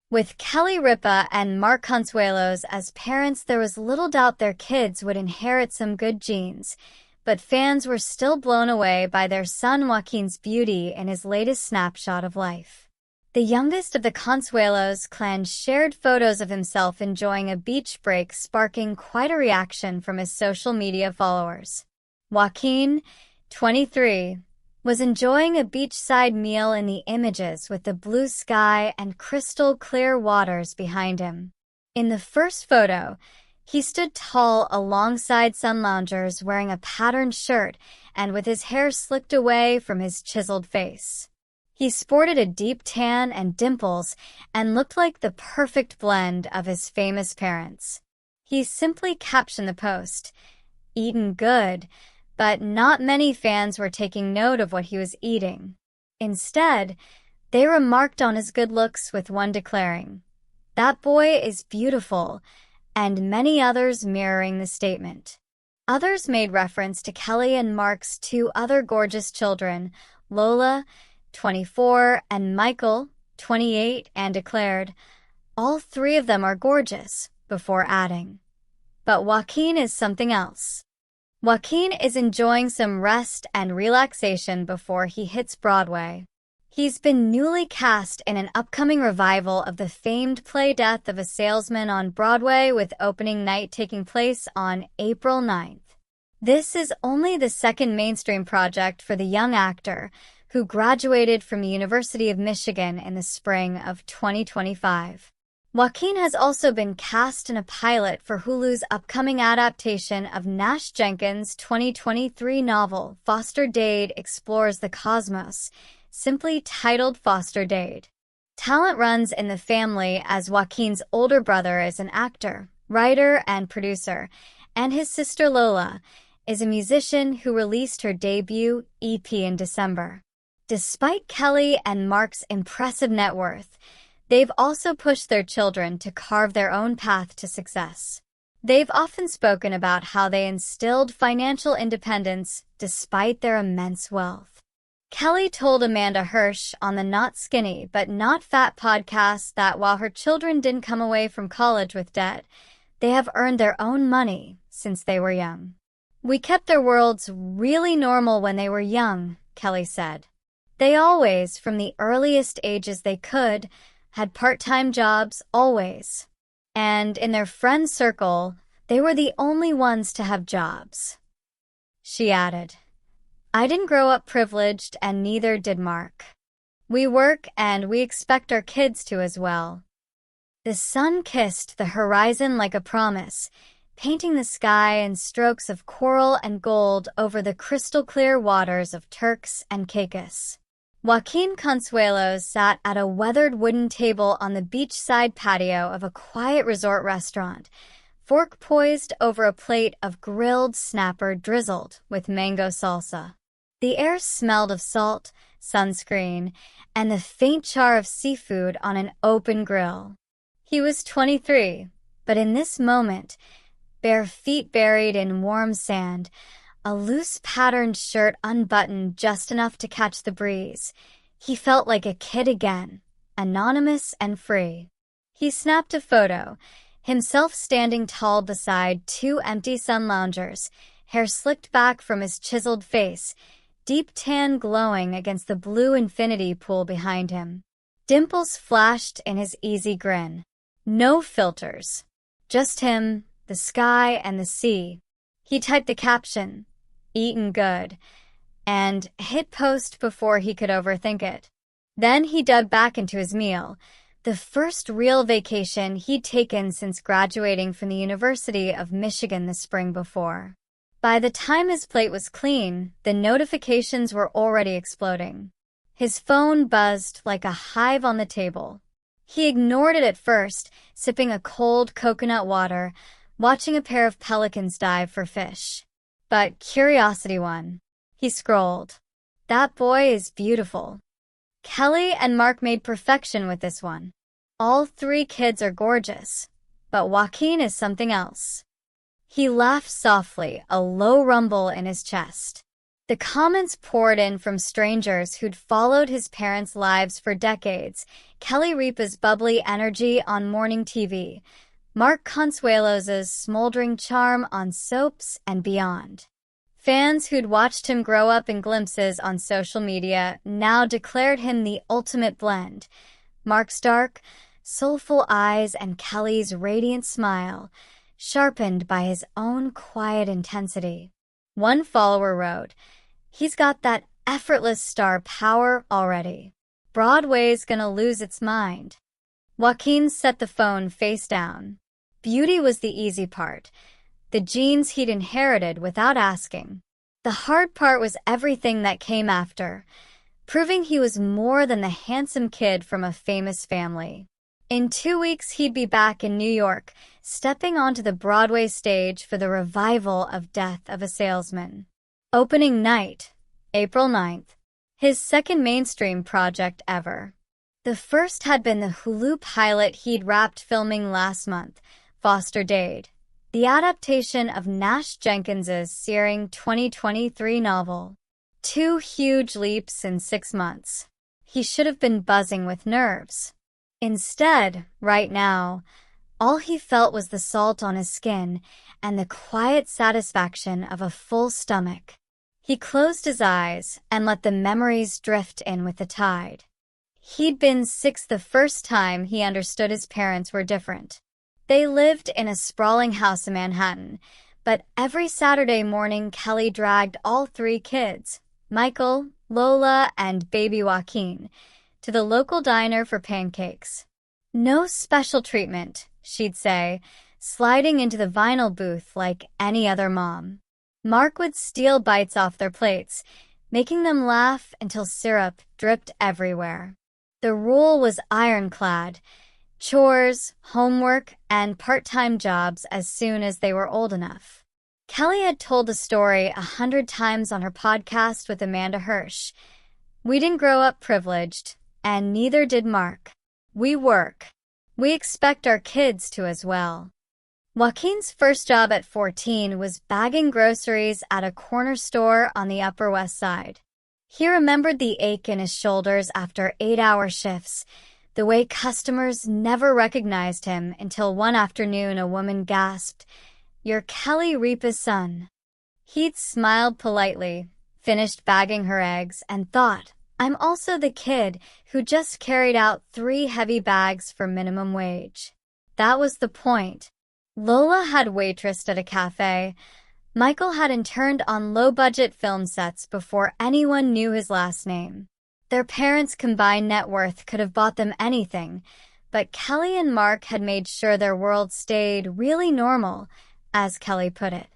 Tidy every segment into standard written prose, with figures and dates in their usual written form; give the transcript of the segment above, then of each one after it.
With Kelly Ripa and Mark Consuelos as parents, there was little doubt their kids would inherit some good genes, but fans were still blown away by their son Joaquin's beauty in his latest snapshot of life. The youngest of the Consuelos clan shared photos of himself enjoying a beach break, sparking quite a reaction from his social media followers. Joaquin, 23, was enjoying a beachside meal in the images with the blue sky and crystal clear waters behind him. In the first photo, he stood tall alongside sun loungers wearing a patterned shirt and with his hair slicked away from his chiseled face. He sported a deep tan and dimples and looked like the perfect blend of his famous parents. He simply captioned the post, "Eatin' good," but not many fans were taking note of what he was eating. Instead, they remarked on his good looks, with one declaring, "That boy is beautiful," and many others mirroring the statement. Others made reference to Kelly and Mark's two other gorgeous children, Lola, 24, and Michael, 28, and declared, "All three of them are gorgeous," before adding, "But Joaquin is something else." Joaquin is enjoying some rest and relaxation before he hits Broadway. He's been newly cast in an upcoming revival of the famed play Death of a Salesman on Broadway, with opening night taking place on April 9th. This is only the second mainstream project for the young actor, who graduated from the University of Michigan in the spring of 2025. Joaquin has also been cast in a pilot for Hulu's upcoming adaptation of Nash Jenkins' 2023 novel. Foster Dade explores the cosmos, simply titled Foster Dade. Talent runs in the family, as Joaquin's older brother is an actor, writer, and producer, and his sister Lola is a musician who released her debut EP in December. Despite Kelly and Mark's impressive net worth, they've also pushed their children to carve their own path to success. They've often spoken about how they instilled financial independence despite their immense wealth. Kelly told Amanda Hirsch on the Not Skinny But Not Fat podcast that while her children didn't come away from college with debt, they have earned their own money since they were young. "We kept their worlds really normal when they were young," Kelly said. "They always, from the earliest ages they could, had part-time jobs, always. And in their friend circle, they were the only ones to have jobs." She added, "I didn't grow up privileged, and neither did Mark. We work, and we expect our kids to as well." The sun kissed the horizon like a promise, painting the sky in strokes of coral and gold over the crystal-clear waters of Turks and Caicos. Joaquin Consuelos sat at a weathered wooden table on the beachside patio of a quiet resort restaurant, fork poised over a plate of grilled snapper drizzled with mango salsa. The air smelled of salt, sunscreen, and the faint char of seafood on an open grill. He was 23, but in this moment, bare feet buried in warm sand, a loose patterned shirt unbuttoned just enough to catch the breeze, he felt like a kid again, anonymous and free. He snapped a photo, himself standing tall beside two empty sun loungers, hair slicked back from his chiseled face, deep tan glowing against the blue infinity pool behind him. Dimples flashed in his easy grin. No filters. Just him, the sky, and the sea. He typed the caption, "Eatin' good," and hit post before he could overthink it. Then he dug back into his meal, the first real vacation he'd taken since graduating from the University of Michigan the spring before. By the time his plate was clean, the notifications were already exploding. His phone buzzed like a hive on the table. He ignored it at first, sipping a cold coconut water, watching a pair of pelicans dive for fish. But curiosity won. He scrolled. "That boy is beautiful." Kelly and Mark made perfection with this one. All three kids are gorgeous, but Joaquin is something else. He laughed softly, a low rumble in his chest. The comments poured in from strangers who'd followed his parents' lives for decades. Kelly Ripa's bubbly energy on morning TV, Mark Consuelos' smoldering charm on soaps and beyond. Fans who'd watched him grow up in glimpses on social media now declared him the ultimate blend. Mark's dark, soulful eyes and Kelly's radiant smile, sharpened by his own quiet intensity. One follower wrote, "He's got that effortless star power already. Broadway's gonna lose its mind." Joaquin set the phone face down. Beauty was the easy part, the genes he'd inherited without asking. The hard part was everything that came after, proving he was more than the handsome kid from a famous family. In 2 weeks, he'd be back in New York, stepping onto the Broadway stage for the revival of Death of a Salesman. Opening night, April 9th. His second mainstream project ever. The first had been the Hulu pilot he'd wrapped filming last month, Foster Dade, the adaptation of Nash Jenkins's searing 2023 novel. 2 huge leaps in 6 months. He should have been buzzing with nerves. Instead, right now, all he felt was the salt on his skin and the quiet satisfaction of a full stomach. He closed his eyes and let the memories drift in with the tide. He'd been 6 the first time he understood his parents were different. They lived in a sprawling house in Manhattan, but every Saturday morning Kelly dragged all 3 kids, Michael, Lola, and baby Joaquin, to the local diner for pancakes. "No special treatment," she'd say, sliding into the vinyl booth like any other mom. Mark would steal bites off their plates, making them laugh until syrup dripped everywhere. The rule was ironclad: chores, homework, and part-time jobs as soon as they were old enough. Kelly had told the story 100 times on her podcast with Amanda Hirsch. "We didn't grow up privileged, and neither did Mark. We work. We expect our kids to as well." Joaquin's first job at 14 was bagging groceries at a corner store on the Upper West Side. He remembered the ache in his shoulders after 8-hour shifts, the way customers never recognized him until one afternoon a woman gasped, "You're Kelly Ripa's son." He'd smiled politely, finished bagging her eggs, and thought, "I'm also the kid who just carried out 3 heavy bags for minimum wage." That was the point. Lola had waitressed at a cafe. Michael had interned on low-budget film sets before anyone knew his last name. Their parents' combined net worth could have bought them anything, but Kelly and Mark had made sure their world stayed really normal, as Kelly put it.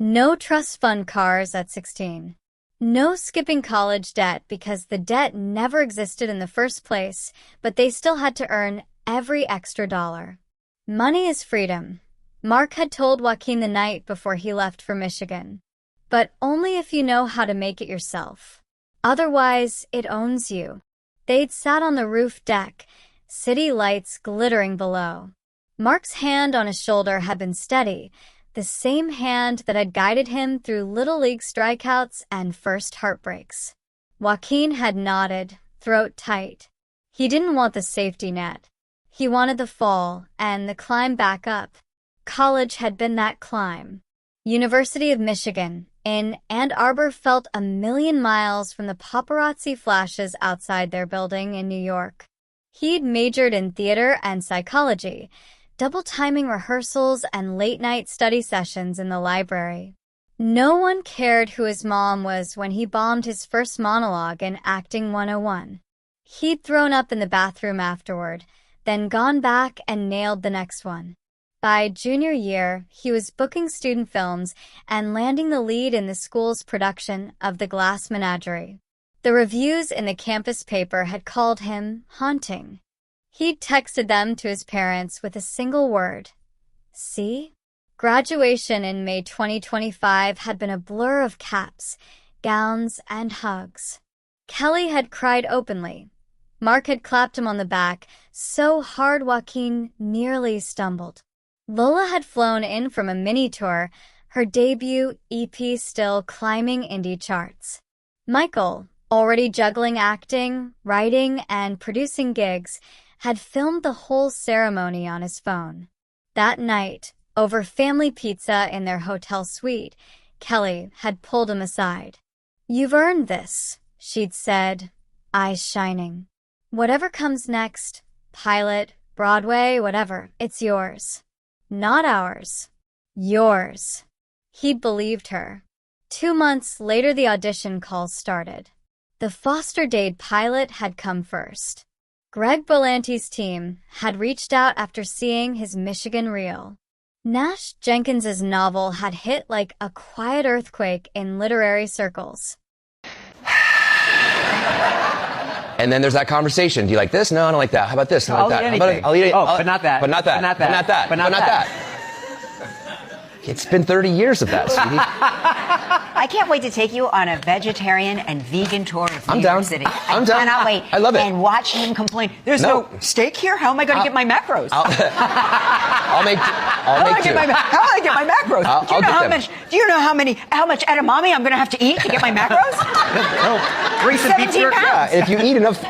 No trust fund cars at 16. No skipping college debt because the debt never existed in the first place, but they still had to earn every extra dollar. Money is freedom, Mark had told Joaquin the night before he left for Michigan. But only if you know how to make it yourself. Otherwise, it owns you. They'd sat on the roof deck, city lights glittering below. Mark's hand on his shoulder had been steady, the same hand that had guided him through Little League strikeouts and first heartbreaks. Joaquin had nodded, throat tight. He didn't want the safety net. He wanted the fall and the climb back up. College had been that climb. University of Michigan in Ann Arbor felt a million miles from the paparazzi flashes outside their building in New York. He'd majored in theater and psychology, double-timing rehearsals and late-night study sessions in the library. No one cared who his mom was when he bombed his first monologue in Acting 101. He'd thrown up in the bathroom afterward, then gone back and nailed the next one. By junior year, he was booking student films and landing the lead in the school's production of The Glass Menagerie. The reviews in the campus paper had called him haunting. He'd texted them to his parents with a single word: "See?" Graduation in May 2025 had been a blur of caps, gowns, and hugs. Kelly had cried openly. Mark had clapped him on the back so hard Joaquin nearly stumbled. Lola had flown in from a mini-tour, her debut EP still climbing indie charts. Michael, already juggling acting, writing, and producing gigs, had filmed the whole ceremony on his phone. That night, over family pizza in their hotel suite, Kelly had pulled him aside. "You've earned this," she'd said, eyes shining. "Whatever comes next, pilot, Broadway, whatever, it's yours. Not ours. Yours." He'd believed her. 2 months later, the audition calls started. The Foster Dade pilot had come first. Greg Berlanti's team had reached out after seeing his Michigan reel. Nash Jenkins's novel had hit like a quiet earthquake in literary circles. And then there's that conversation. Do you like this? No, I don't like that. How about this? I don't like that. I'll eat it. Oh, but not that. But not that. But not that. But not that. But not that. It's been 30 years of that, sweetie. I can't wait to take you on a vegetarian and vegan tour of New York City. I'm down. I cannot wait. I love it. And watch him complain. There's no steak here? How am I going to get my macros? I'll make two. How do I get my macros? Do you know how much edamame I'm going to have to eat to get my macros? Grease and beef jerky. Yeah, if you eat enough